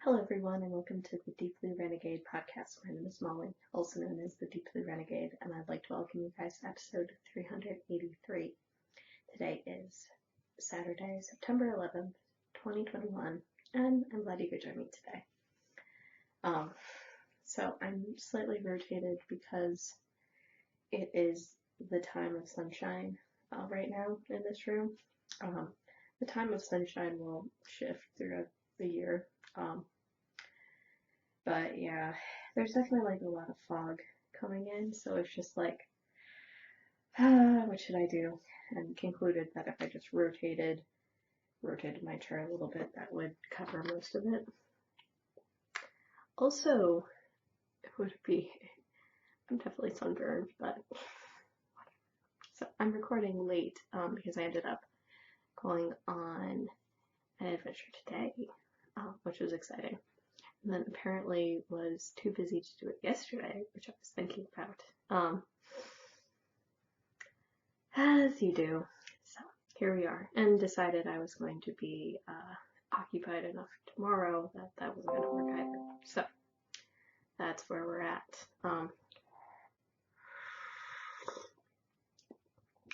Hello, everyone, and welcome to the Deeply Renegade podcast. My name is Molly, also known as the Deeply Renegade, and I'd like to welcome you guys to episode 383. Today is Saturday, September 11th, 2021, and I'm glad you could join me today. So I'm slightly rotated because it is the time of sunshine right now in this room. The time of sunshine will shift throughout the year. But yeah, there's definitely like a lot of fog coming in, so it's just like, what should I do? And concluded that if I just rotated my chair a little bit, that would cover most of it. Also, I'm definitely sunburned, but so I'm recording late because I ended up going on an adventure today, which was exciting. And then apparently was too busy to do it yesterday, which I was thinking about. As you do. So here we are, and decided I was going to be occupied enough tomorrow that wasn't going to work either. So that's where we're at.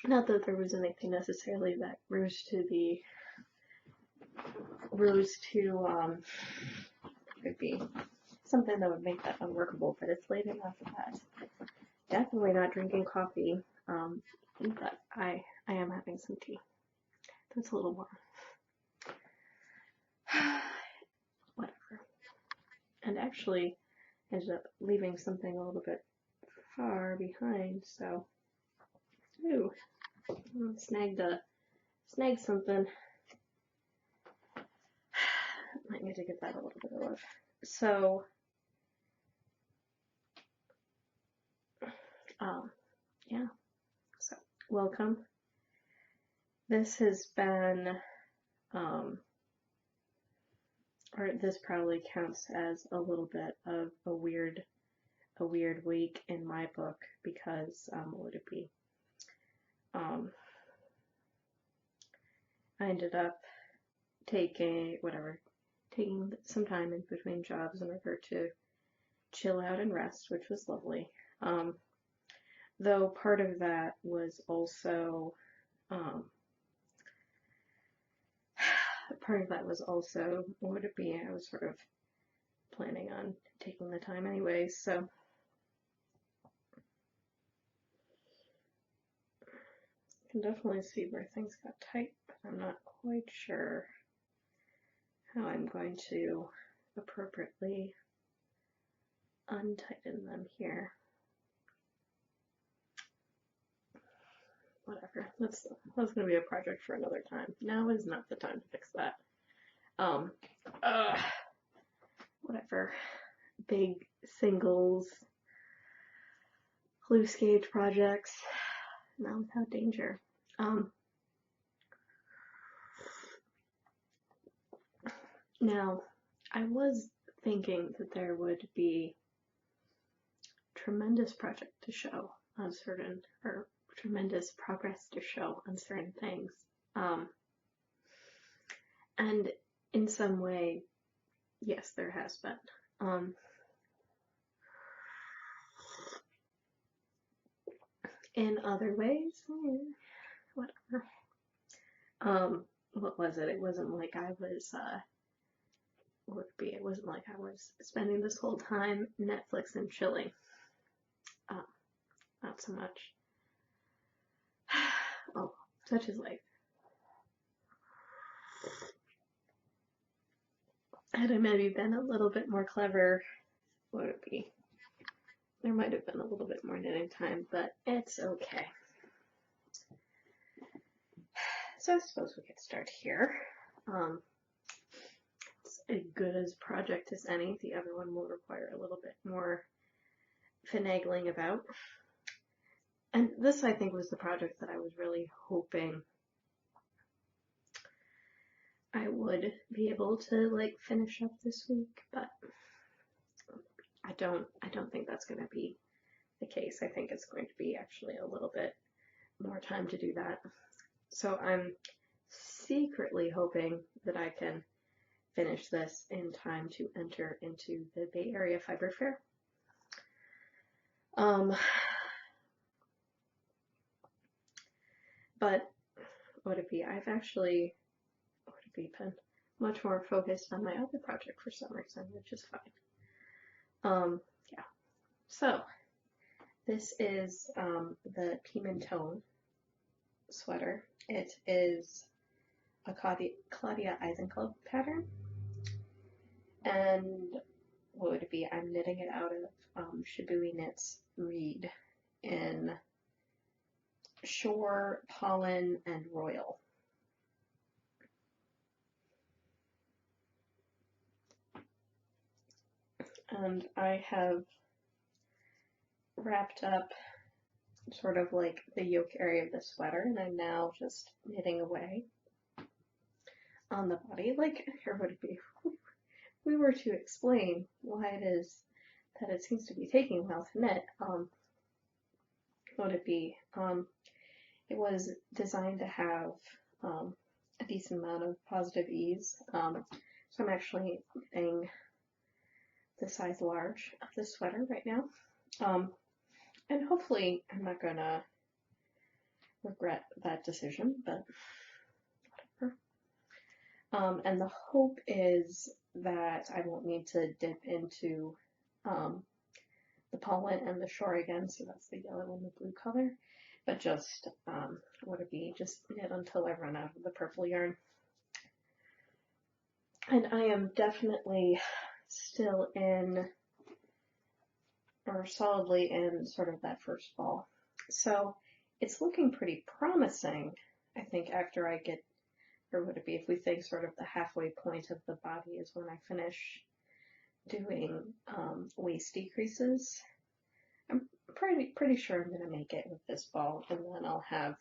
Not that there was anything necessarily that rose to could be something that would make that unworkable, but it's late enough that definitely not drinking coffee, but I am having some tea. That's a little warm. Whatever. And actually ended up leaving something a little bit far behind, so snagged something. Might need to give that a little bit of love. So yeah, so welcome. This has been or this probably counts as a little bit of a weird week in my book because what would it be? I ended up taking some time in between jobs in order to chill out and rest, which was lovely. Though part of that was also what would it be? I was sort of planning on taking the time anyway, so I can definitely see where things got tight, but I'm not quite sure how I'm going to appropriately untighten them here. Whatever. That's going to be a project for another time. Now is not the time to fix that. Whatever. Big singles, loose gauge projects. Not without danger. Now, I was thinking that there would be tremendous project to show on certain, or tremendous progress to show on certain things. And in some way, yes, there has been. In other ways, whatever. What was it? It wasn't like I was, it wasn't like I was spending this whole time Netflix and chilling. Not so much. Oh, such is life. Had I maybe been a little bit more clever, what would it be? There might have been a little bit more knitting time, but it's okay. So I suppose we could start here. It's as good as project as any. The other one will require a little bit more finagling about. And this, I think, was the project that I was really hoping I would be able to finish up this week, but I don't think that's going to be the case. I think it's going to be actually a little bit more time to do that. So I'm secretly hoping that I can finish this in time to enter into the Bay Area Fiber Fair. But would it be, I've actually been much more focused on my other project for some reason, which is fine. Yeah. So this is the Pimentone sweater. It is a Claudia Eisenklubb pattern, and what would it be? I'm knitting it out of Shibui Knits Reed in Shore, Pollen, and Royal. And I have wrapped up sort of like the yoke area of the sweater, and I'm now just knitting away on the body. Like, here would it be? If we were to explain why it is that it seems to be taking a while to knit, what would it be? It was designed to have a decent amount of positive ease. So I'm actually knitting the size large of this sweater right now. And hopefully I'm not gonna regret that decision, but whatever. And the hope is that I won't need to dip into the pollen and the shore again, so that's the yellow and the blue color, but just would it be just knit until I run out of the purple yarn. And I am definitely still in, or solidly in, sort of that first ball. So it's looking pretty promising, I think, after I get, or would it be, if we think sort of the halfway point of the body is when I finish doing waist decreases. I'm pretty sure I'm going to make it with this ball, and then I'll have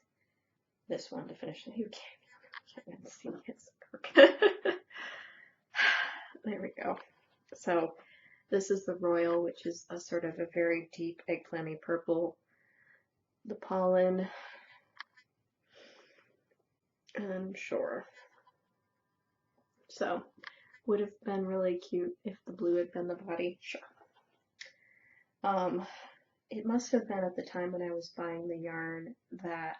this one to finish. You can't even see his work. There we go. So this is the Royal, which is a sort of a very deep eggplanty purple. The Pollen and Shore. So would have been really cute if the blue had been the body. Sure. It must have been at the time when I was buying the yarn that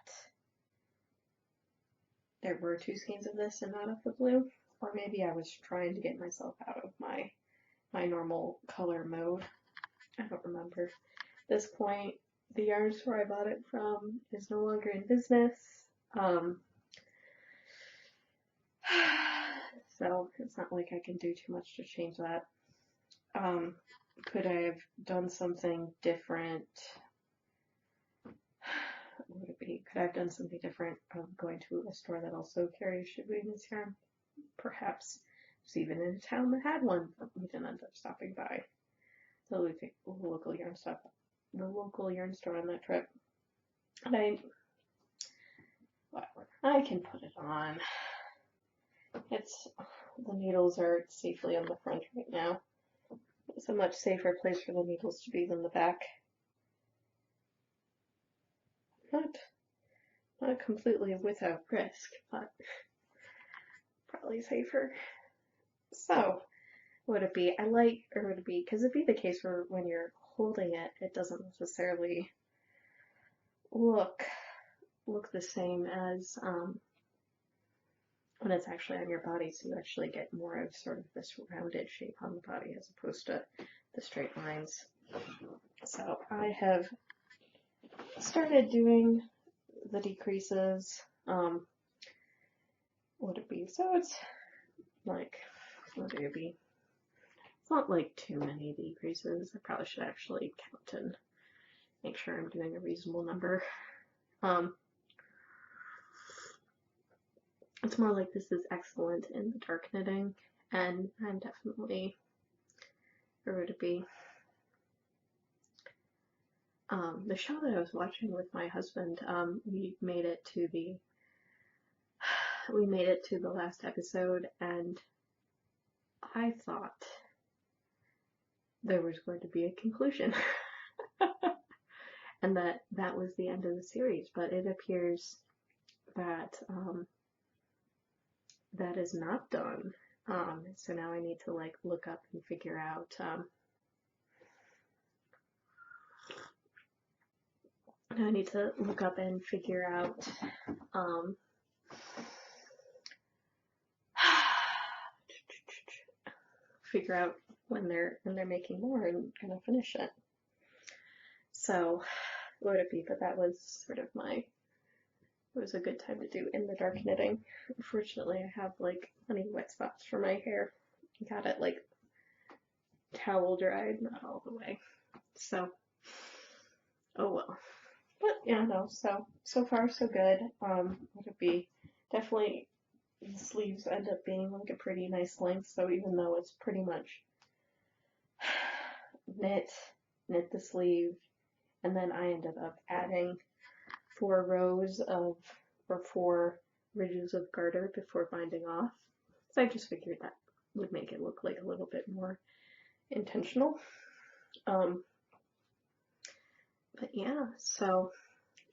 there were 2 skeins of this and not of the blue, or maybe I was trying to get myself out of my normal color mode. I don't remember. At this point, the yarn store I bought it from is no longer in business, so it's not like I can do too much to change that. Could I have done something different? What would it be? Could I have done something different going to a store that also carries Shibui Knits yarn? Perhaps. It's even in a town that had one, but we didn't end up stopping by the local yarn store on that trip. And I can put it on. The needles are safely on the front right now. It's a much safer place for the needles to be than the back. Not completely without risk, but probably safer. So, would it be, would it be, because it'd be the case where when you're holding it, it doesn't necessarily look the same as when it's actually on your body, so you actually get more of sort of this rounded shape on the body as opposed to the straight lines. So I have started doing the decreases. Would it be? So it's like, what would it be? It's not like too many decreases. I probably should actually count and make sure I'm doing a reasonable number. It's more like this is excellent in the dark knitting, and I'm definitely, or would it be, the show that I was watching with my husband, we made it to the last episode, and I thought there was going to be a conclusion, and that was the end of the series, but it appears that that is not done. So now I need to like look up and figure out um, figure out when they're making more and gonna finish it. So what would it be? But that was sort of it was a good time to do in the dark knitting. Unfortunately, I have like funny wet spots for my hair. Got it like towel dried, not all the way. So, oh well. But yeah, no, so far so good. Would it be definitely the sleeves end up being like a pretty nice length, so even though it's pretty much knit the sleeve, and then I ended up adding 4 rows of, or 4 ridges of garter before binding off. So I just figured that would make it look like a little bit more intentional. But yeah, so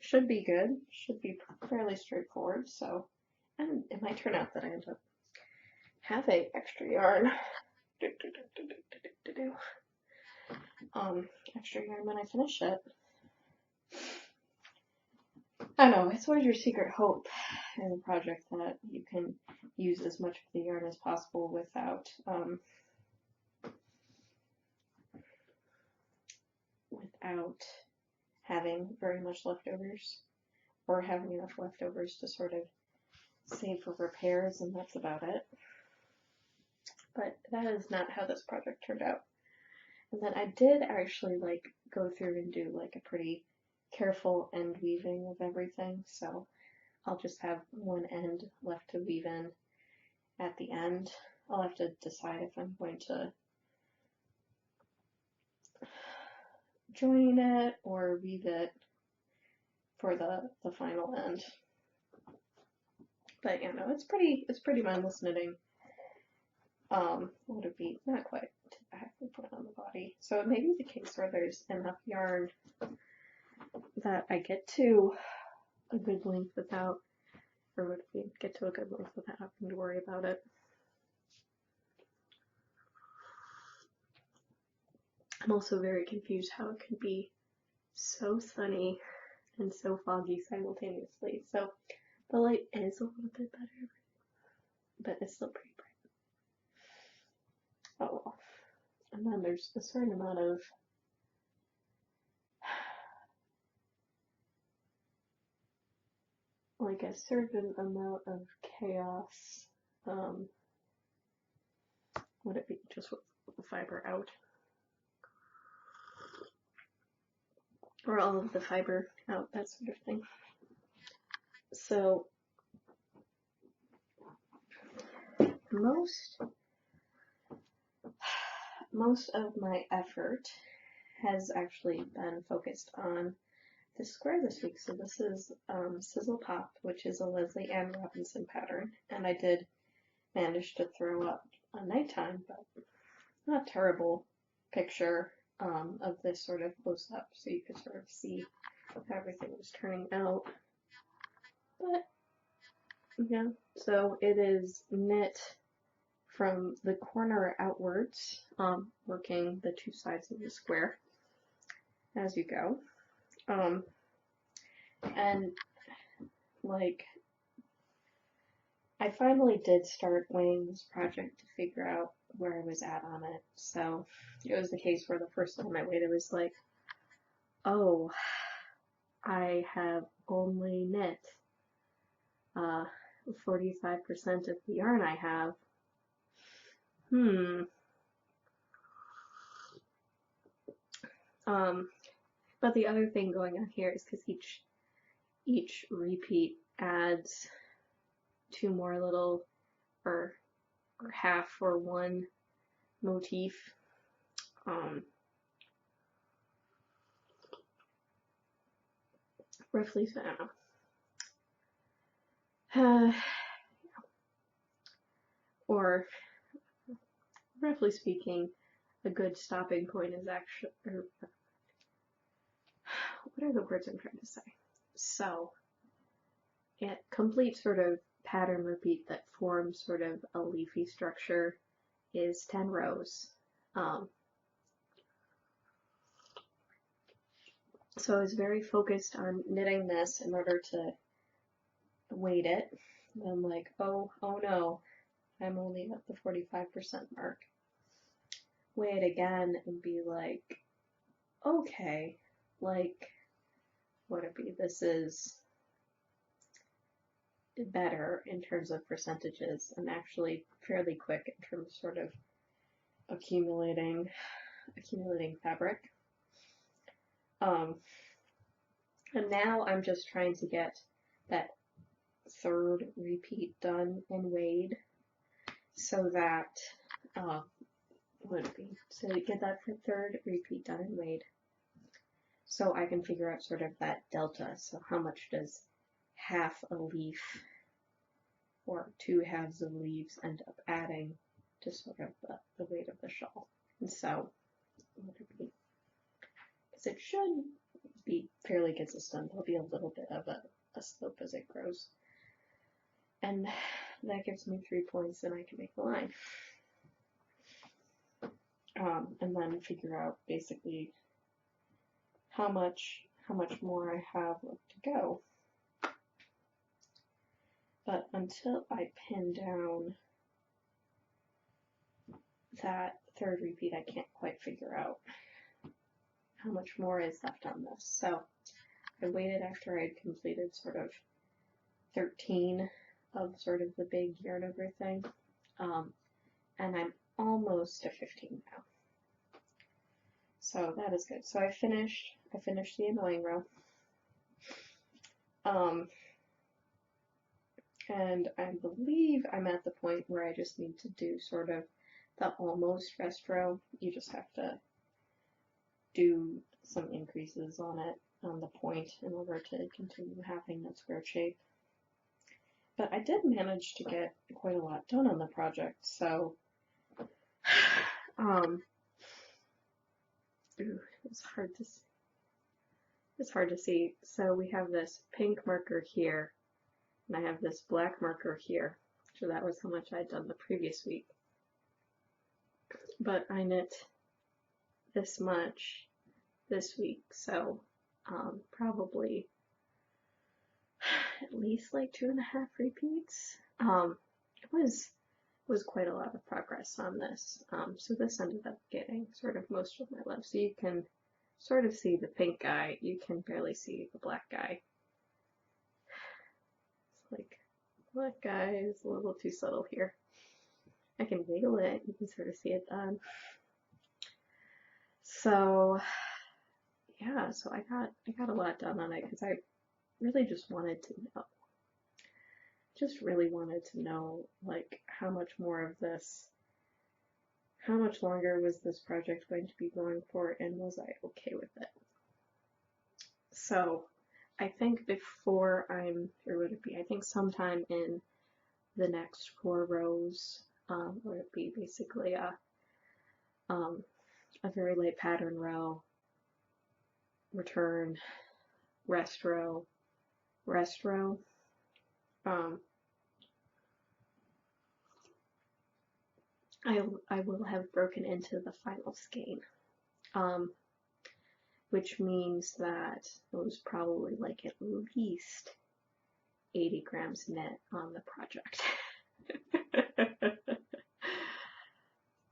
should be good, should be fairly straightforward. So, and it might turn out that I end up having extra yarn. Extra yarn when I finish it. I know, it's always your secret hope in a project that you can use as much of the yarn as possible without having very much leftovers, or having enough leftovers to sort of save for repairs, and that's about it. But that is not how this project turned out. And then I did actually like go through and do like a pretty careful end weaving of everything, so I'll just have one end left to weave in at the end. I'll have to decide if I'm going to join it or weave it for the final end. But you know, it's pretty mindless knitting. Would it be not quite to the halfway point on the body? So it may be the case where there's enough yarn that I get to a good length without, or would we get to a good length without having to worry about it. I'm also very confused how it can be so sunny and so foggy simultaneously. So the light is a little bit better, but it's still pretty bright. Oh well. And then there's a certain amount of like a certain amount of chaos. Would it be just with the fiber out? Or all of the fiber out, that sort of thing. So most of my effort has actually been focused on the square this week. So this is Sizzle Pop, which is a Leslie Ann Robinson pattern, and I did manage to throw up a nighttime, but not terrible picture of this sort of close up, so you could sort of see how everything was turning out. But yeah, so it is knit from the corner outwards, working the 2 sides of the square as you go. And like, I finally did start weighing this project to figure out where I was at on it. So it was the case where the first time I weighed it was like, oh, I have only knit 45% of the yarn I have. But the other thing going on here is because each repeat adds 2 more little, or half or 1 motif. Roughly, so I don't know. Or roughly speaking, a good stopping point is actually, or what are the words I'm trying to say? So, complete sort of pattern repeat that forms sort of a leafy structure is 10 rows. So I was very focused on knitting this in order to weight it. And I'm like, oh no, I'm only at the 45% mark. Weigh it again and be like, okay, like, what it be? This is better in terms of percentages. I'm actually fairly quick in terms of sort of accumulating fabric. And now I'm just trying to get that third repeat done and weighed so that would it be? So to get that third repeat done and weighed so I can figure out sort of that delta. So how much does half a leaf or 2 halves of leaves end up adding to sort of the weight of the shawl? And so would it be? Because it should be fairly consistent. There'll be a little bit of a slope as it grows. And that gives me 3 points and I can make the line. And then figure out basically how much more I have left to go. But until I pin down that third repeat, I can't quite figure out how much more is left on this. So I waited after I'd completed sort of 13 of sort of the big yarn over thing, and I'm almost to 15 now. So that is good. So I finished the annoying row. And I believe I'm at the point where I just need to do sort of the almost rest row. You just have to do some increases on it, on the point, in order to continue having that square shape. But I did manage to get quite a lot done on the project, so it's hard to see. So we have this pink marker here, and I have this black marker here. So that was how much I'd done the previous week. But I knit this much this week, so probably at least like 2.5 repeats. It was quite a lot of progress on this. So this ended up getting sort of most of my love. So you can sort of see the pink guy, you can barely see the black guy. It's like, black guy is a little too subtle here. I can wiggle it, you can sort of see it done. So yeah, so I got a lot done on it because I really just wanted to know. Just really wanted to know, like, how much more of this, how much longer was this project going to be going for, and was I okay with it? So I think before I'm through, would it be, I think sometime in the next 4 rows, would it be basically a very light pattern row, return, rest row, rest row. I will have broken into the final skein, which means that it was probably like at least 80 grams knit on the project,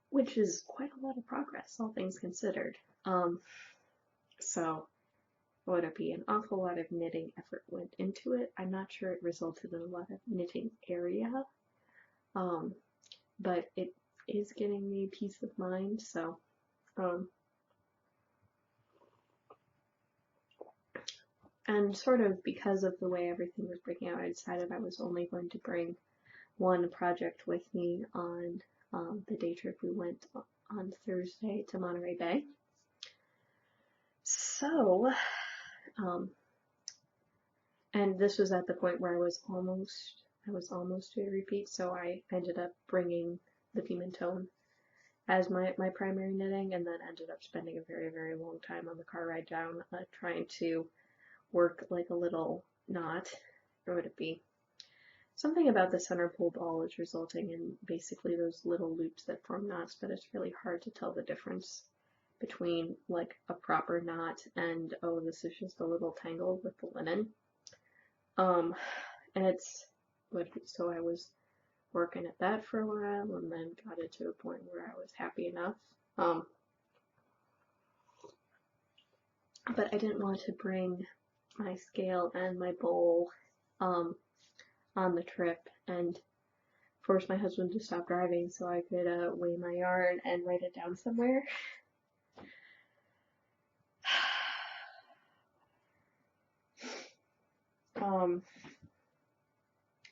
which is quite a lot of progress, all things considered. So would it be an awful lot of knitting effort went into it. I'm not sure it resulted in a lot of knitting area, but it is getting me peace of mind. So and sort of because of the way everything was breaking out, I decided I was only going to bring one project with me on the day trip we went on Thursday to Monterey Bay. So and this was at the point where I was almost to a repeat, so I ended up bringing the Pimentone as my primary knitting, and then ended up spending a very, very long time on the car ride down trying to work like a little knot, or would it be? something about the center pole ball is resulting in basically those little loops that form knots, but it's really hard to tell the difference between like a proper knot and, oh, this is just a little tangle with the linen. And it's, so I was working at that for a while and then got it to a point where I was happy enough. But I didn't want to bring my scale and my bowl on the trip and force my husband to stop driving so I could weigh my yarn and write it down somewhere.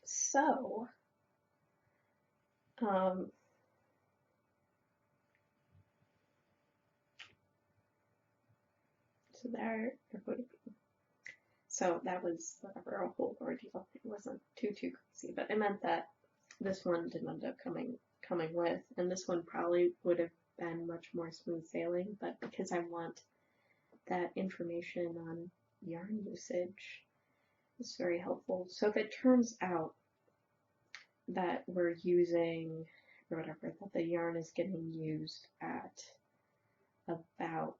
So there would be. So that was whatever, a whole ordeal. It wasn't too crazy, but it meant that this one didn't end up coming with, and this one probably would have been much more smooth sailing, but because I want that information on yarn usage, it's very helpful. So if it turns out that we're using, or whatever, that the yarn is getting used at about,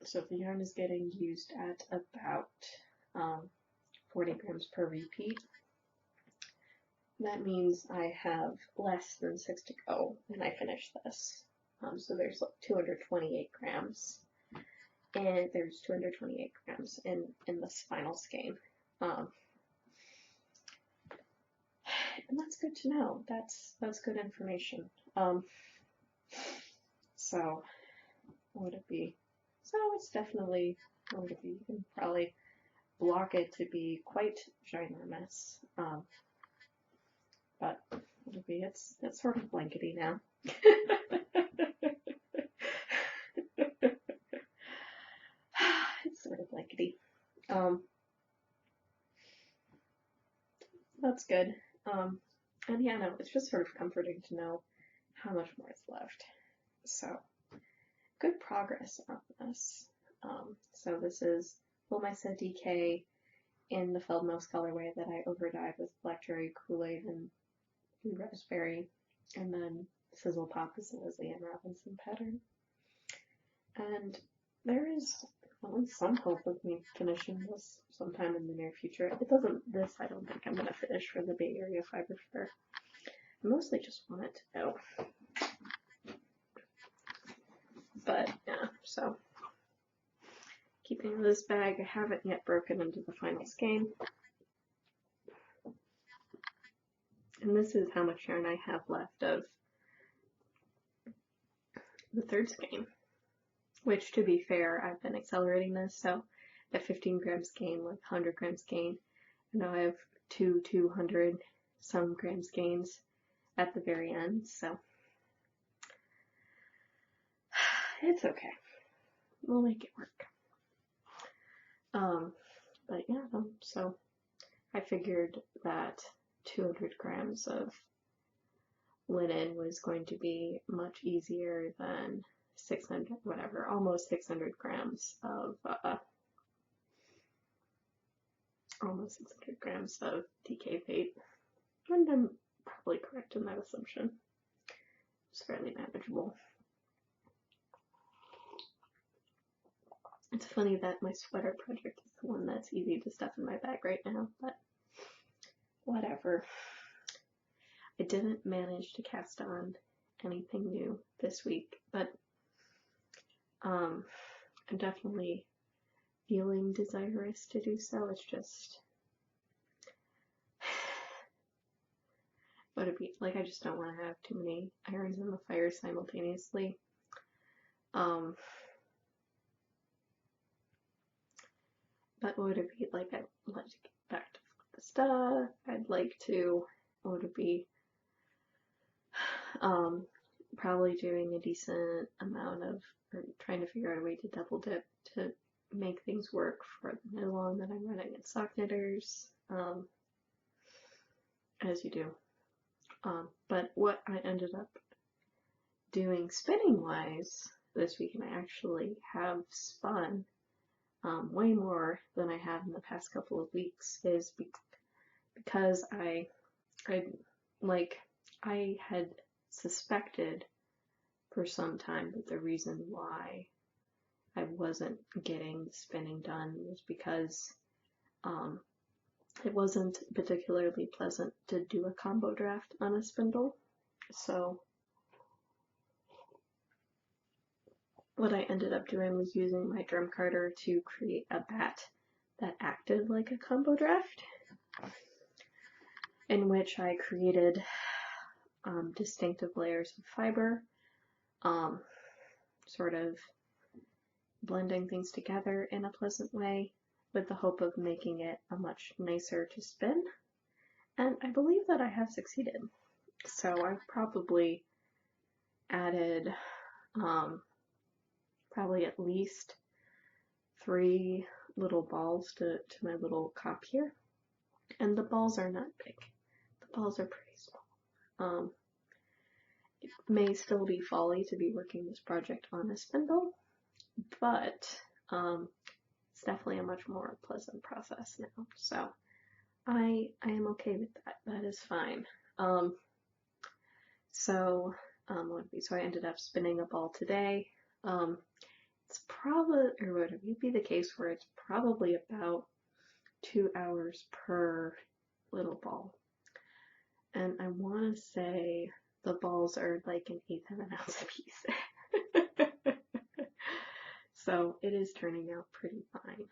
so if the yarn is getting used at about 40 grams per repeat, that means I have less than 6 to go when I finish this. So there's like 228 grams, and there's 228 grams in this final skein. And that's good to know. That's good information. So what would it be? So it's definitely, what would it be? You can probably block it to be quite ginormous. But what would it be? It's sort of blankety now. It's sort of blankety. That's good. And yeah, no, it's just sort of comforting to know how much more is left. So, good progress on this. So this is Wilmisa DK in the Feldmouse colorway that I overdyed with Black Cherry, Kool-Aid, and Raspberry. And then Sizzle Pop is the Leslie Ann Robinson pattern. And there is at least some hope of me finishing this sometime in the near future. It doesn't, this I don't think I'm going to finish for the Bay Area Fiber Fair. I mostly just want it to go. But yeah, so keeping this bag, I haven't yet broken into the final skein. And this is how much yarn I have left of the third skein. Which, to be fair, I've been accelerating this, so at 15 grams skein, like 100 grams skein, and now I have 200 some grams skeins at the very end, so it's okay. We'll make it work. But yeah, so I figured that 200 grams of linen was going to be much easier than 600, whatever, almost 600 grams of, DK tape. And I'm probably correct in that assumption. It's fairly manageable. It's funny that my sweater project is the one that's easy to stuff in my bag right now, but whatever. I didn't manage to cast on anything new this week, but I'm definitely feeling desirous to do so. It's just, what it'd be like, I just don't want to have too many irons in the fire simultaneously. But what would it be like? I'd like to get back to the stuff. I'd like to, what would it be? Probably doing a decent amount of, or trying to figure out a way to double dip to make things work for the knit-along that I'm running at Sock Knitters, as you do. But what I ended up doing spinning-wise this week, and I actually have spun way more than I have in the past couple of weeks is because I had suspected for some time that the reason why I wasn't getting the spinning done was because it wasn't particularly pleasant to do a combo draft on a spindle. So what I ended up doing was using my drum carder to create a bat that acted like a combo draft, in which I created distinctive layers of fiber, sort of blending things together in a pleasant way with the hope of making it a much nicer to spin. And I believe that I have succeeded. So I've probably added probably at least 3 little balls to my little cup here. And the balls are not big. The balls are pretty small. It may still be folly to be working this project on a spindle, but it's definitely a much more pleasant process now. So I am okay with that. That is fine. So I ended up spinning a ball today. It's probably, or would it be the case where it's probably about 2 hours per little ball. And I want to say the balls are like 1/8 of an ounce a piece. So it is turning out pretty fine.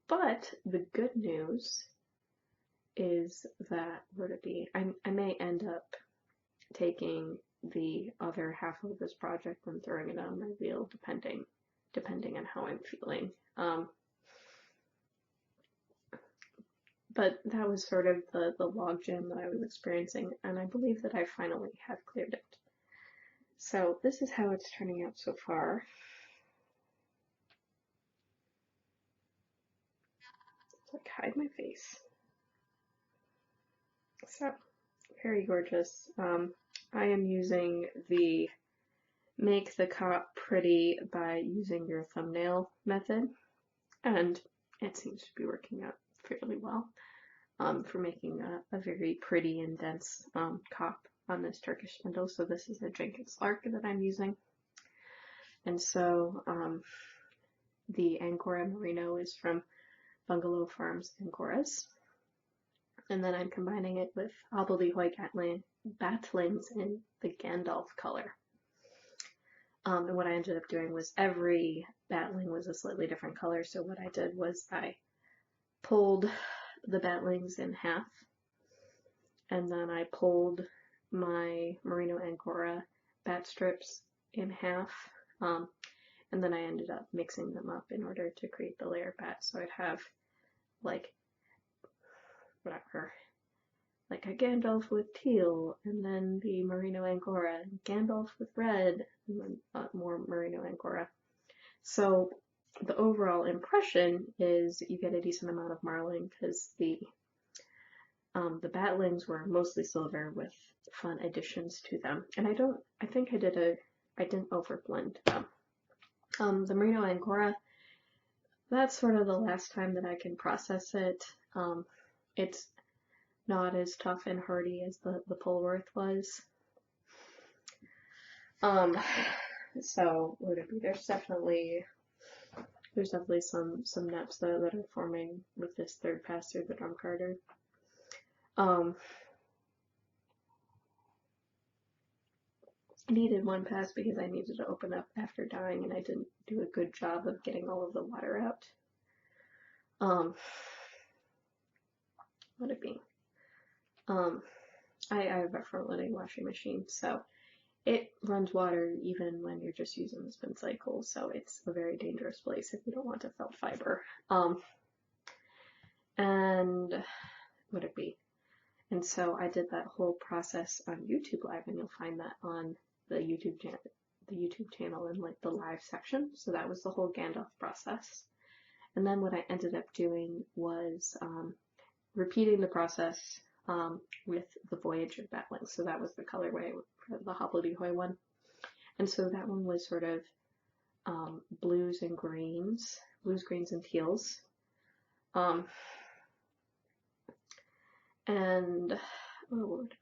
But the good news is that, I may end up taking the other half of this project and throwing it on my wheel, depending on how I'm feeling. But that was sort of the logjam that I was experiencing, and I believe that I finally have cleared it. So this is how it's turning out so far. Like, hide my face. So, very gorgeous. I am using the Make the Cop Pretty by using your thumbnail method, and it seems to be working out fairly well for making a very pretty and dense cop on this Turkish spindle. So this is a Jenkins Lark that I'm using. And so the Angora Merino is from Bungalow Farms Angoras. And then I'm combining it with Hobbledehoy batlings in the Gandalf color. And what I ended up doing was every batling was a slightly different color. So what I did was I pulled the batlings in half, and then I pulled my Merino Angora bat strips in half, and then I ended up mixing them up in order to create the layer bat. So I'd have like a Gandalf with teal, and then the Merino Angora, Gandalf with red, and then more Merino Angora. So the overall impression is you get a decent amount of marling because the batlings were mostly silver with fun additions to them. And I didn't overblend them. The Merino Angora, that's sort of the last time that I can process it. It's not as tough and hardy as the Polworth was. So there's definitely some neps that are forming with this third pass through the drum carder. I needed one pass because I needed to open up after dyeing, and I didn't do a good job of getting all of the water out. Let it be. I have a front-loading washing machine, so it runs water even when you're just using the spin cycle, so it's a very dangerous place if you don't want to felt fiber. And so I did that whole process on YouTube Live, and you'll find that on the YouTube channel in like the live section. So that was the whole Gandalf process. And then what I ended up doing was repeating the process with the Voyager batlings. So that was the colorway for the Hobbledehoy one. And so that one was sort of blues and greens blues, greens, and teals. And what would it be?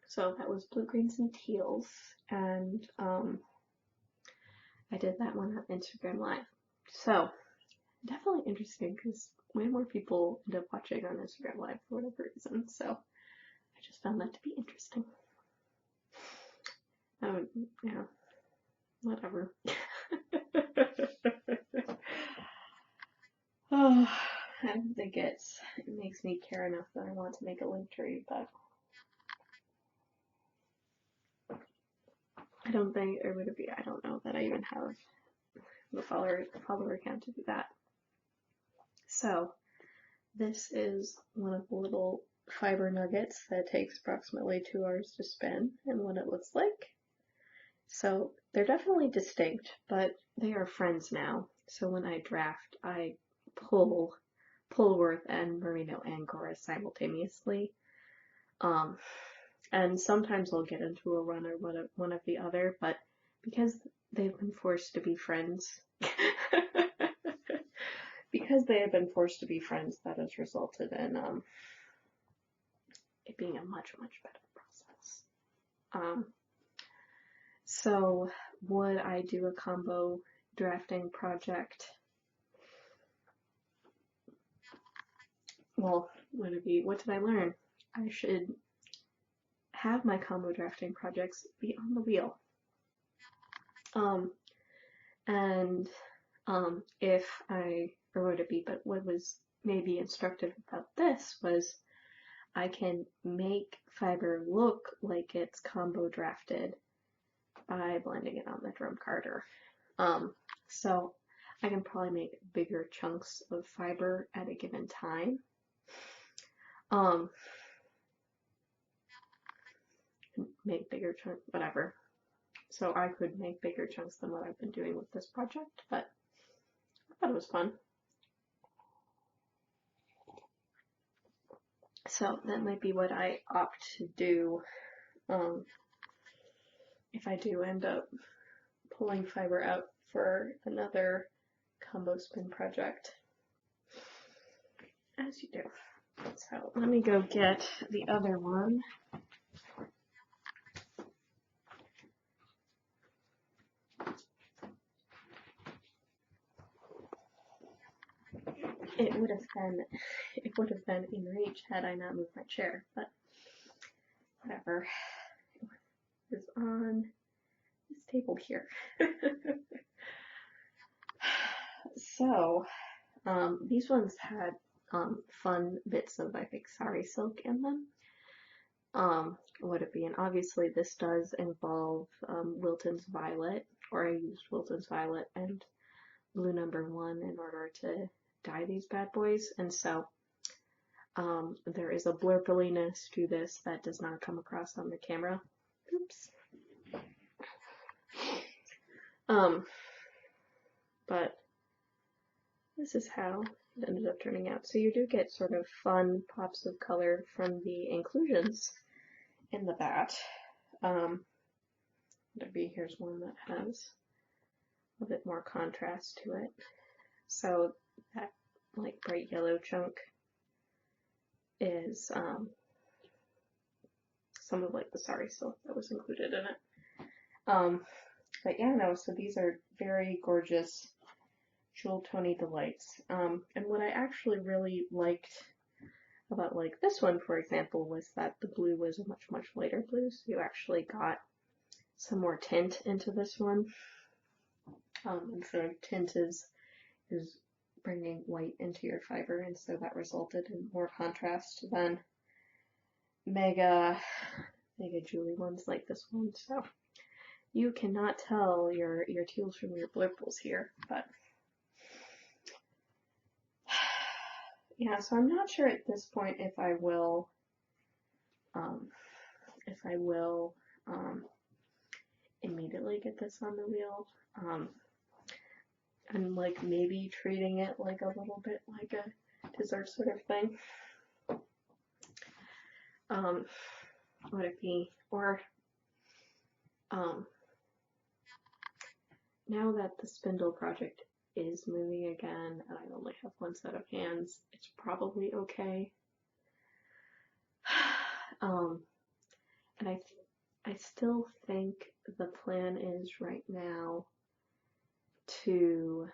So that was blue, greens, and teals, and I did that one on Instagram Live. So definitely interesting because way more people end up watching on Instagram Live for whatever reason. So I just found that to be interesting. Yeah, whatever. Oh, I don't think it makes me care enough that I want to make a link tree, but I don't think it would be. I don't know that I even have the follower account to do that. So this is one of the little fiber nuggets that takes approximately 2 hours to spin and what it looks like. So they're definitely distinct, but they are friends now. So when I draft, I pull Pullworth and Merino Angora simultaneously. And sometimes I'll get into a run or one of the other, but because they've been forced to be friends, that has resulted in it being a much, much better process. So would I do a combo drafting project? Well, would it be, what did I learn? I should have my combo drafting projects be on the wheel. Or would it be, but what was maybe instructive about this was I can make fiber look like it's combo drafted by blending it on the drum carder. So I can probably make bigger chunks of fiber at a given time. Make bigger chunks, whatever. So I could make bigger chunks than what I've been doing with this project, but I thought it was fun. So that might be what I opt to do if I do end up pulling fiber out for another combo spin project, as you do. So let me go get the other one. It would have been in reach had I not moved my chair, but whatever. It is on this table here. So these ones had fun bits of, I think, sari silk in them. Would it be? And obviously this does involve Wilton's Violet, or I used Wilton's Violet and Blue No. 1 in order to dye these bad boys, and so there is a blurpiness to this that does not come across on the camera. Oops. But this is how it ended up turning out. So you do get sort of fun pops of color from the inclusions in the bat. Here's one that has a bit more contrast to it. So that like bright yellow chunk is some of like the sari silk that was included in it. But yeah, no, so these are very gorgeous jewel tony delights. And what I actually really liked about like this one, for example, was that the blue was a much, much lighter blue, so you actually got some more tint into this one. And so tint is bringing white into your fiber, and so that resulted in more contrast than mega jewelry ones like this one. So you cannot tell your teals from your blurples here, but yeah, so I'm not sure at this point if I will immediately get this on the wheel. I'm like maybe treating it like a little bit like a dessert sort of thing. Would it be, or now that the spindle project is moving again and I only have one set of hands, it's probably okay. And I still think the plan is right now to,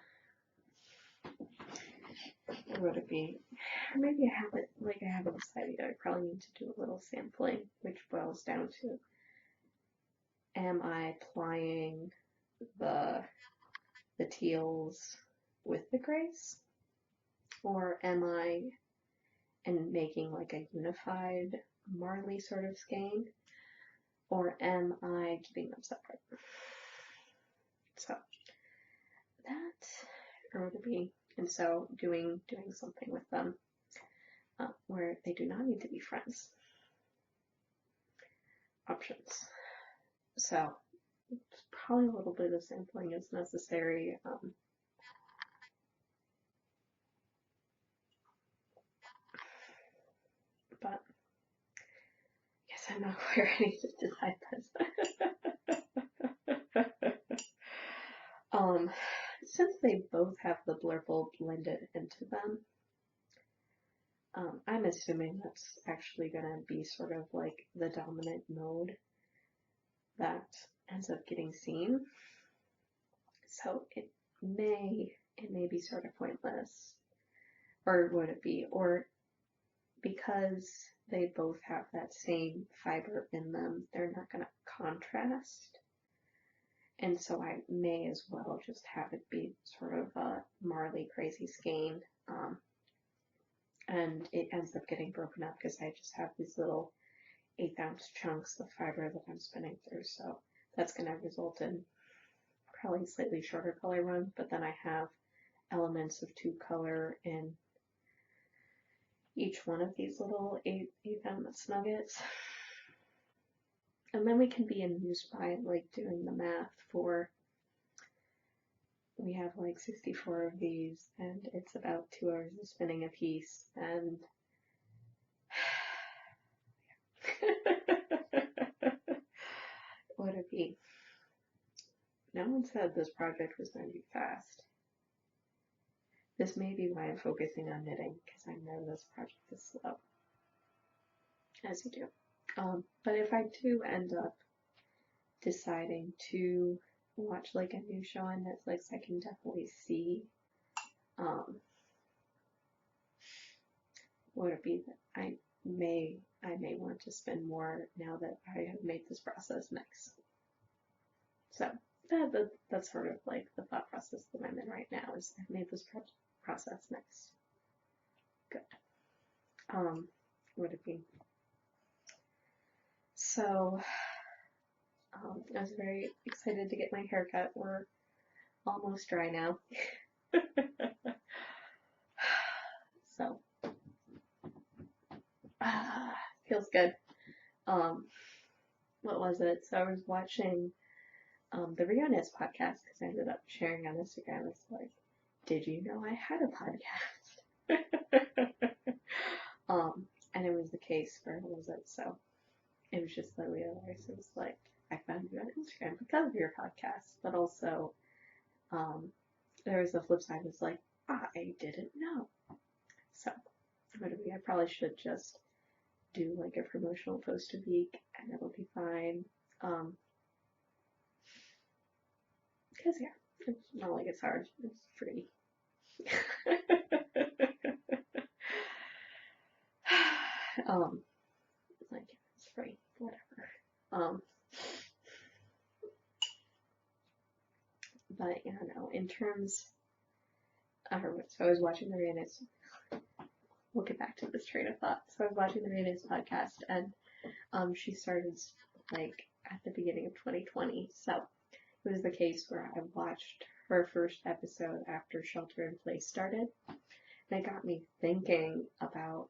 what would it be? Maybe I haven't decided yet. I probably need to do a little sampling, which boils down to, am I applying the teals with the grays? Or am I making like a unified Marley sort of skein? Or am I keeping them separate? So that would be, and so doing something with them where they do not need to be friends. Options. So probably a little bit of sampling is necessary. But I guess I'm not quite ready to decide this. Since they both have the blurple blended into them, I'm assuming that's actually going to be sort of like the dominant mode that ends up getting seen. So it may be sort of pointless, or would it be? Or because they both have that same fiber in them, they're not going to contrast. And so I may as well just have it be sort of a Marley crazy skein. And it ends up getting broken up because I just have these little 1/8 ounce chunks of fiber that I'm spinning through. So that's going to result in probably slightly shorter color run, but then I have elements of 2 color in each one of these little 1/8 ounce nuggets. And then we can be amused by like doing the math for, we have like 64 of these and it's about 2 hours of spinning a piece, and would it be? No one said this project was going to be fast. This may be why I'm focusing on knitting, because I know this project is slow, as you do. But if I do end up deciding to watch like a new show on Netflix, I can definitely see would it be that I may want to spend more now that I have made this process nice. So that's sort of like the thought process that I'm in right now, is I've made this process nice. Good. Would it be? So I was very excited to get my hair cut. We're almost dry now. So feels good. What was it? So I was watching the Rihanna's podcast because I ended up sharing on Instagram. It's like, did you know I had a podcast? And it was the case for, what was it? So it was just literally hilarious. It was like, I found you on Instagram because of your podcast, but also there was the flip side. It's like, I didn't know. So I probably should just do like a promotional post a week and it'll be fine. Because yeah, it's not like it's hard, it's free. Like it's free, whatever. But yeah, no, in terms so I was watching the Rihanna's, we'll get back to this train of thought. So I was watching the Rihanna's podcast, and she started like at the beginning of 2020. So it was the case where I watched her first episode after Shelter in Place started. And it got me thinking about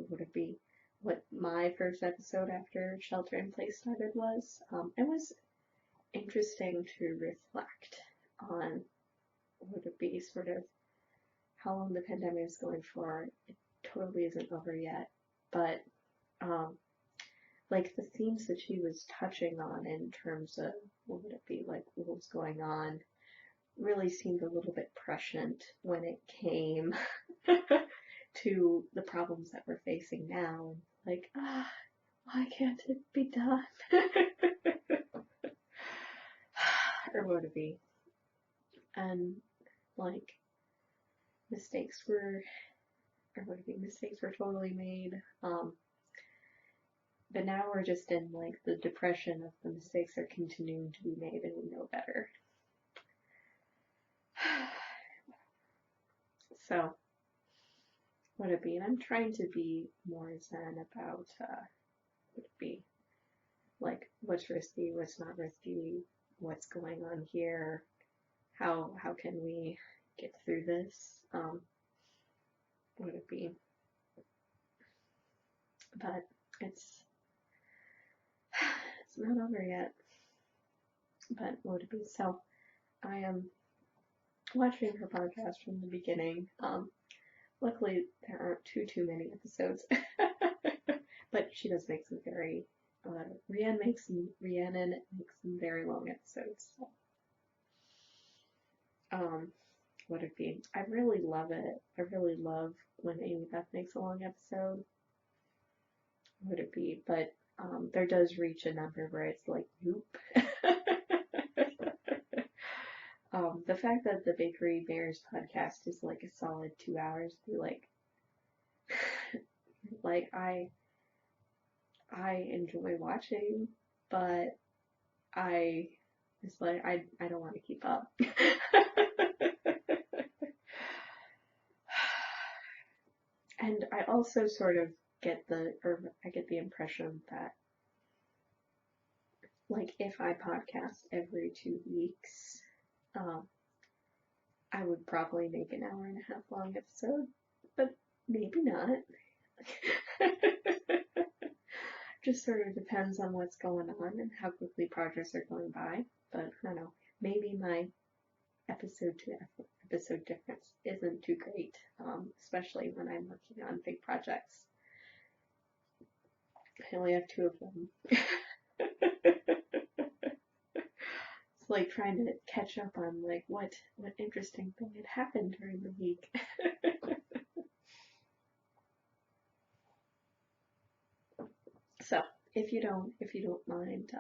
would it be what my first episode after Shelter in Place started was. It was interesting to reflect on would it be sort of how long the pandemic is going for. It totally isn't over yet, but like the themes that she was touching on in terms of what would it be, like what was going on really seemed a little bit prescient when it came to the problems that we're facing now. Like, why can't it be done? Or would it be? And like, mistakes were, or would it be? Mistakes were totally made. But now we're just in like the depression of the mistakes are continuing to be made, and we know better. So, would it be? And I'm trying to be more zen about would it be like what's risky, what's not risky, what's going on here, how can we get through this? Would it be? But it's not over yet. But would it be? So I am watching her podcast from the beginning. Luckily there aren't too many episodes, but she does make some very Rhiannon makes some very long episodes. So. Would it be? I really love it. I really love when Amy Beth makes a long episode. Would it be? But there does reach a number where it's like, nope. The fact that the Bakery Bears podcast is like a solid 2 hours, be like, like I enjoy watching, but it's like I don't want to keep up. And I also sort of get the impression that like if I podcast every 2 weeks, I would probably make an hour and a half long episode, but maybe not. Just sort of depends on what's going on and how quickly projects are going by. But I don't know, maybe my episode to episode difference isn't too great, especially when I'm working on big projects. I only have 2 of them. It's like trying to catch up on like what interesting thing had happened during the week. So if you don't mind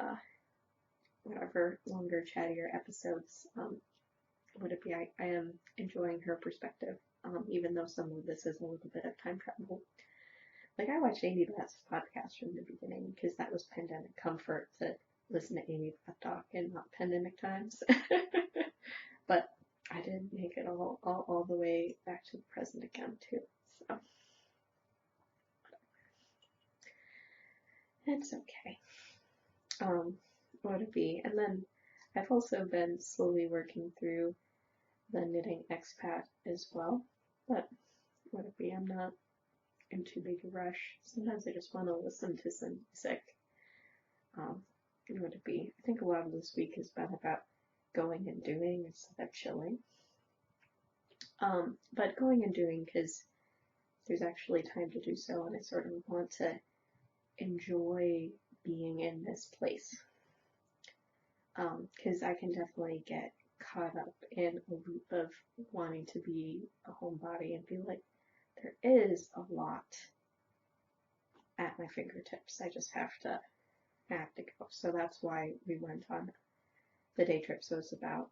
whatever longer chattier episodes, would it be? I am enjoying her perspective, even though some of this is a little bit of time travel. Like I watched Amy Beth's podcast from the beginning because that was pandemic comfort to listen to Amy Beth talk in not pandemic times. But I did make it all the way back to the present again too. So it's okay. What would it be? And then I've also been slowly working through the knitting expat as well. But would it be? I'm not in too big a rush. Sometimes I just want to listen to some music. Would it be? I think a lot of this week has been about going and doing instead of chilling. But going and doing because there's actually time to do so, and I sort of want to enjoy being in this place. Because I can definitely get caught up in a loop of wanting to be a homebody and be like, there is a lot at my fingertips. I just have to go. So that's why we went on the day trip. So it's about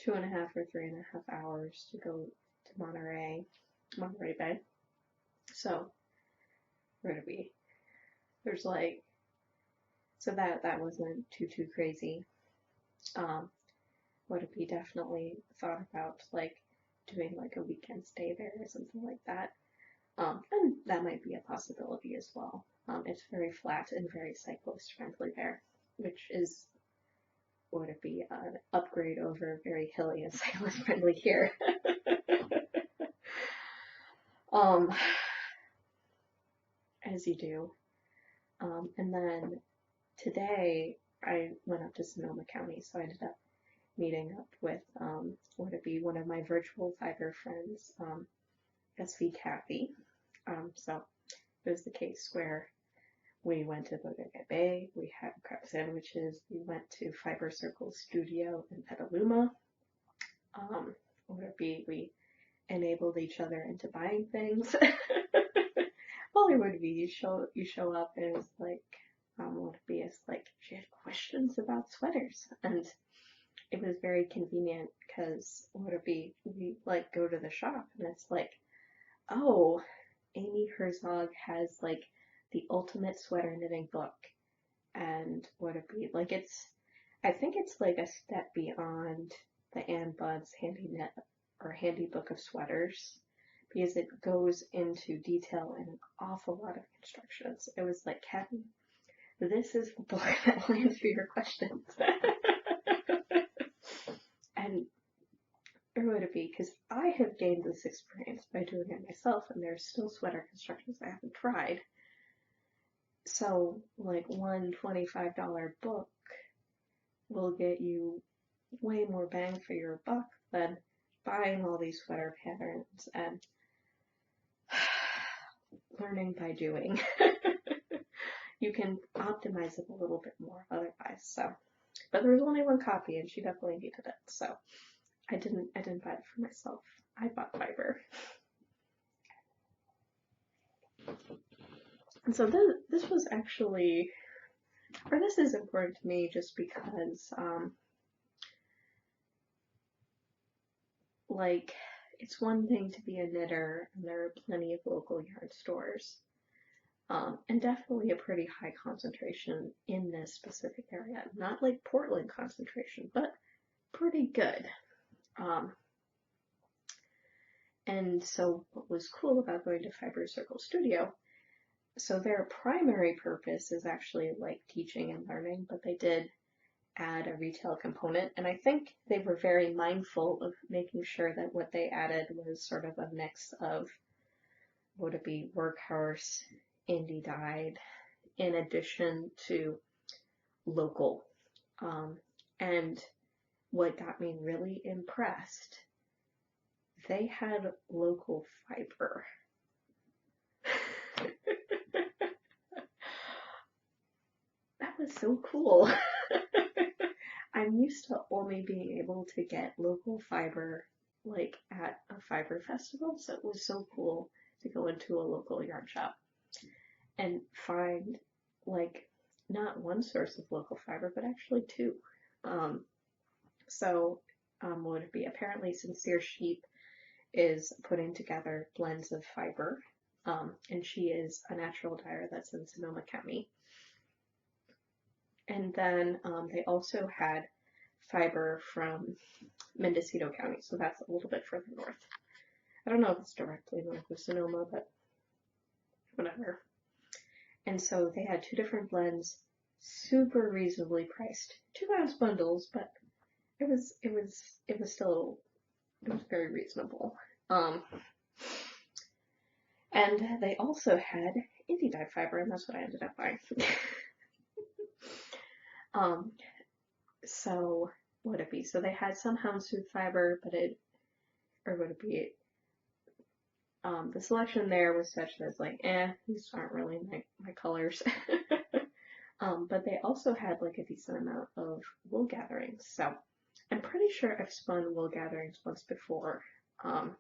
2.5 or 3.5 hours to go to Monterey Bay. So where to be? There's like, so that wasn't too crazy. Would it be? Definitely thought about like doing like a weekend stay there or something like that. And that might be a possibility as well. It's very flat and very cyclist friendly there, which is, would it be, an upgrade over very hilly and cyclist friendly here. As you do. And then today I went up to Sonoma County, so I ended up meeting up with would it be one of my virtual Fiverr friends, SV Kathy. So it was the case where we went to Deepbluerenegade, we had crab sandwiches, we went to Fiber Circle Studio in Petaluma. We enabled each other into buying things. Well, it would be you show up and it's like would be it's like she had questions about sweaters, and it was very convenient because we like go to the shop and it's like, oh, Amy Herzog has like the ultimate sweater knitting book, and I think it's like a step beyond the Ann Budd's Handy Knit or Handy Book of Sweaters, because it goes into detail in an awful lot of constructions. It was like, Kevin, this is the book that will answer your questions. And it would be because I have gained this experience by doing it myself, and there's still sweater constructions I haven't tried. So, like, one $25 book will get you way more bang for your buck than buying all these sweater patterns and learning by doing. You can optimize it a little bit more otherwise. So, but there was only one copy, and she definitely needed it. So, I didn't buy it for myself. I bought fiber. And so this was actually, or this is important to me just because, like, it's one thing to be a knitter, and there are plenty of local yarn stores, and definitely a pretty high concentration in this specific area. Not like Portland concentration, but pretty good. And so what was cool about going to Fiber Circle Studio, so their primary purpose is actually like teaching and learning, but they did add a retail component, and I think they were very mindful of making sure that what they added was sort of a mix of workhorse, indie dyed, in addition to local. And what got me really impressed, they had local fiber. That was so cool. I'm used to only being able to get local fiber like at a fiber festival, so it was so cool to go into a local yarn shop and find like not one source of local fiber, but actually two. Apparently Sincere Sheep is putting together blends of fiber, and she is a natural dyer that's in Sonoma County. And then they also had fiber from Mendocino County, so that's a little bit further north. I don't know if it's directly north of Sonoma, but whatever. And so they had two different blends, super reasonably priced, 2-ounce bundles, but it was very reasonable. And they also had indie dyed fiber, and that's what I ended up buying. So they had some houndstooth fiber, but the selection there was such that it's like, these aren't really my colors. But they also had like a decent amount of wool gatherings. So I'm pretty sure I've spun wool gatherings once before. And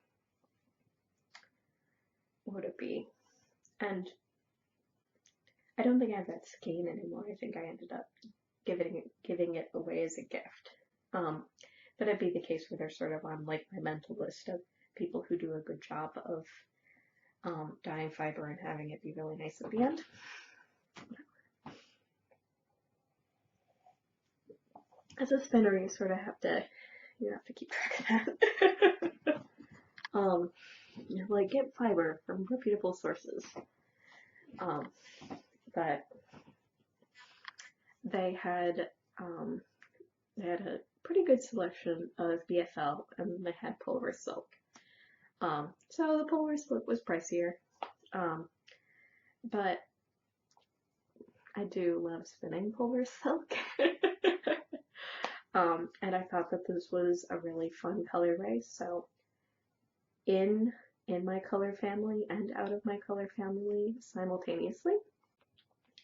I don't think I have that skein anymore. I think I ended up giving it away as a gift. That'd be the case where they're sort of on like my mental list of people who do a good job of dyeing fiber and having it be really nice at the end. As a spinner, you sort of have to keep track of that. Like get fiber from reputable sources. But they had a pretty good selection of BFL, and they had Pulver Silk. So the Pulver Silk was pricier, but I do love spinning Pulver Silk. And I thought that this was a really fun colorway, so in my color family and out of my color family simultaneously.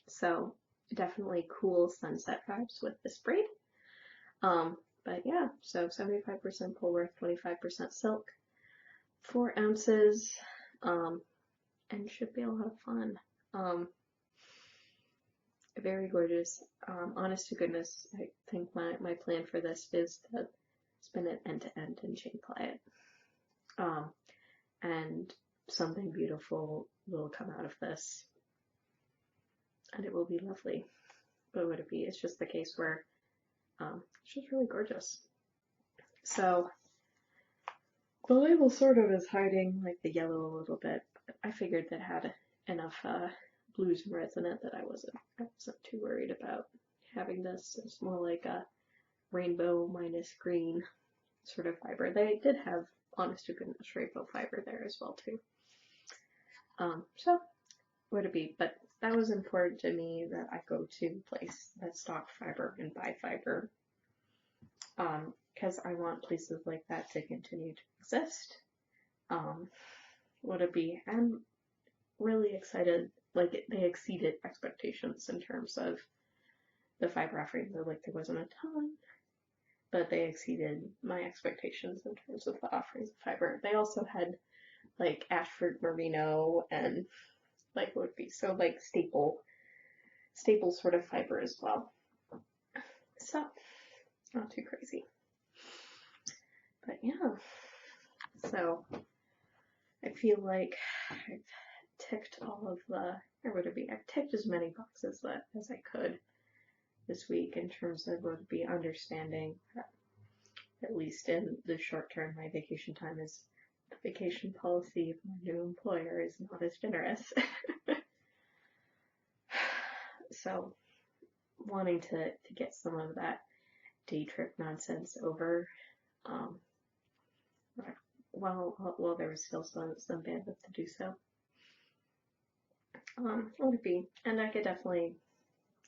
So definitely cool sunset vibes with this braid. But yeah, so 75% Polworth, 25% silk, 4 ounces, and should be a lot of fun. Very gorgeous. Honest to goodness, I think my plan for this is to spin it end to end and chain ply it. And something beautiful will come out of this, and it will be lovely. But would it be? It's just the case where it's just really gorgeous. So the label sort of is hiding like the yellow a little bit, but I figured that had enough blues and reds in it that I wasn't too worried about having this. It's more like a rainbow minus green sort of fiber. They did have, honest to goodness, rainbow fiber there as well too. So would it be? But that was important to me that I go to place that stock fiber and buy fiber, because I want places like that to continue to exist. Would it be? I'm really excited. Like they exceeded expectations in terms of the fiber offerings. Like there wasn't a ton, but they exceeded my expectations in terms of the offerings of fiber. They also had like Ashford Merino and like would be so like staple sort of fiber as well. So not too crazy. But yeah. So I feel like I've ticked all of the, or would it be, I've ticked as many boxes as I could this week in terms of would be understanding that at least in the short term my vacation time is, the vacation policy of my new employer is not as generous. So wanting to get some of that day trip nonsense over, while there was still some bandwidth to do so. Would it be? And I could definitely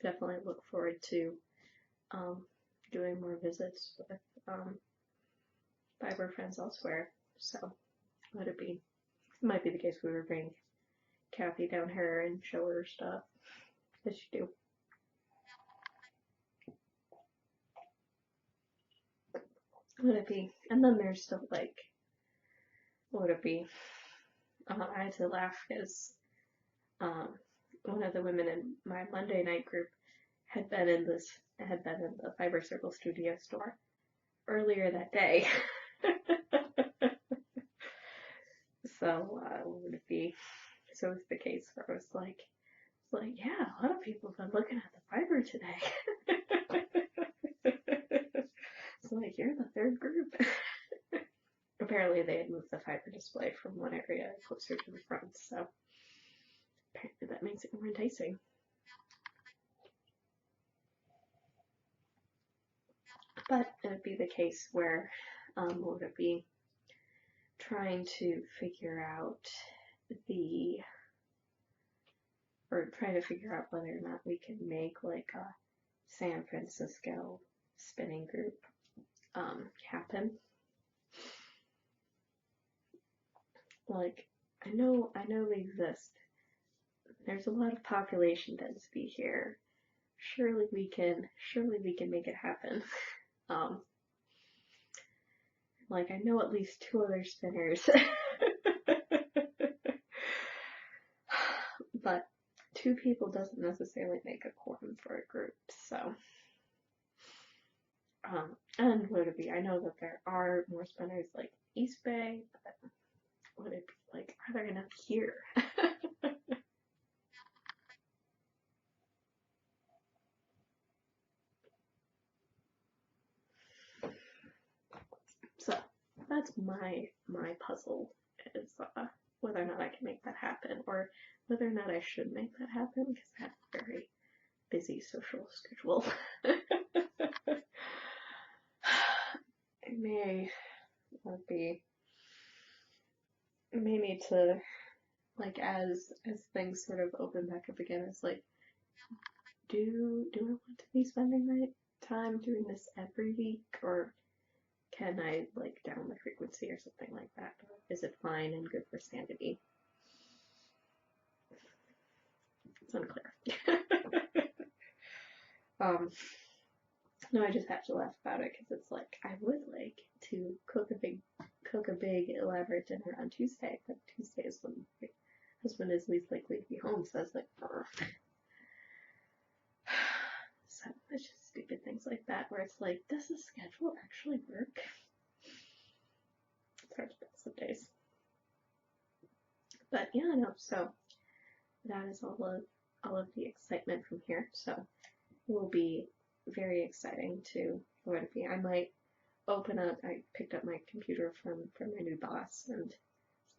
look forward to doing more visits with fiber friends elsewhere. So would it be? It might be the case we would bring Kathy down here and show her stuff, as you do. Would it be? And then there's stuff like, would it be? I had to laugh because one of the women in my Monday night group had been in the Fiber Circle Studio store earlier that day. So would it be? So it's the case where I was like, yeah, a lot of people have been looking at the fiber today. It's like, you're the third group. Apparently they had moved the fiber display from one area closer to the front, so apparently that makes it more enticing. But it would be the case where would it be trying to figure out whether or not we can make like a San Francisco spinning group happen. Like I know they exist. There's a lot of population density here. Surely we can make it happen. Like I know at least 2 other spinners. But 2 people doesn't necessarily make a quorum for a group, so and would it be? I know that there are more spinners like East Bay, but would it be like, are there enough here? So that's my puzzle, is whether or not I can make that happen, or whether or not I should make that happen, because I have a very busy social schedule. I may need to, like, as things sort of open back up again, it's like, do I want to be spending my time doing this every week, or can I like down the frequency or something like that? Or is it fine and good for sanity? It's unclear. No, I just have to laugh about it because it's like I would like to cook a big elaborate dinner on Tuesday, but Tuesday is when my husband is least likely to be home, so I was like, brr. So it's just stupid things like that where it's like, does the schedule actually work? It's hard to tell some days. But yeah, no, so that is all of the excitement from here. So it will be very exciting to learn to be. I might I picked up my computer from my new boss, and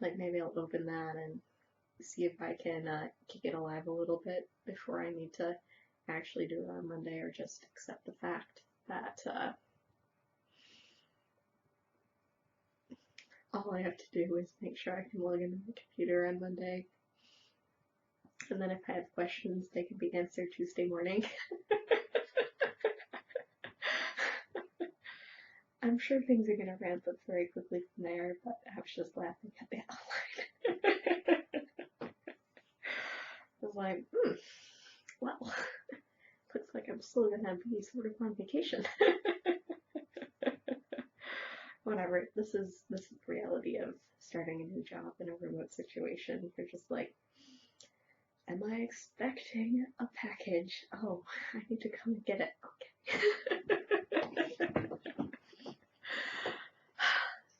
like maybe I'll open that and see if I can keep it alive a little bit before I need to actually do it on Monday, or just accept the fact that all I have to do is make sure I can log into my computer on Monday, and then if I have questions, they can be answered Tuesday morning. I'm sure things are going to ramp up very quickly from there, but I was just laughing at that line. I was like, well, looks like I'm still going to be sort of on vacation. Whatever, this is the reality of starting a new job in a remote situation. You're just like, am I expecting a package? Oh, I need to come and get it. Okay.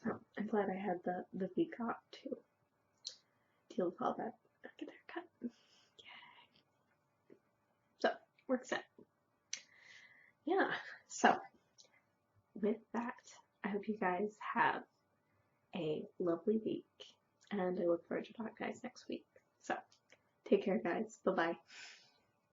So I'm glad I had the week off to deal with all that. Get a haircut. Yay. So we're set. Yeah. So with that, I hope you guys have a lovely week, and I look forward to talking to you guys next week. So take care, guys. Bye-bye.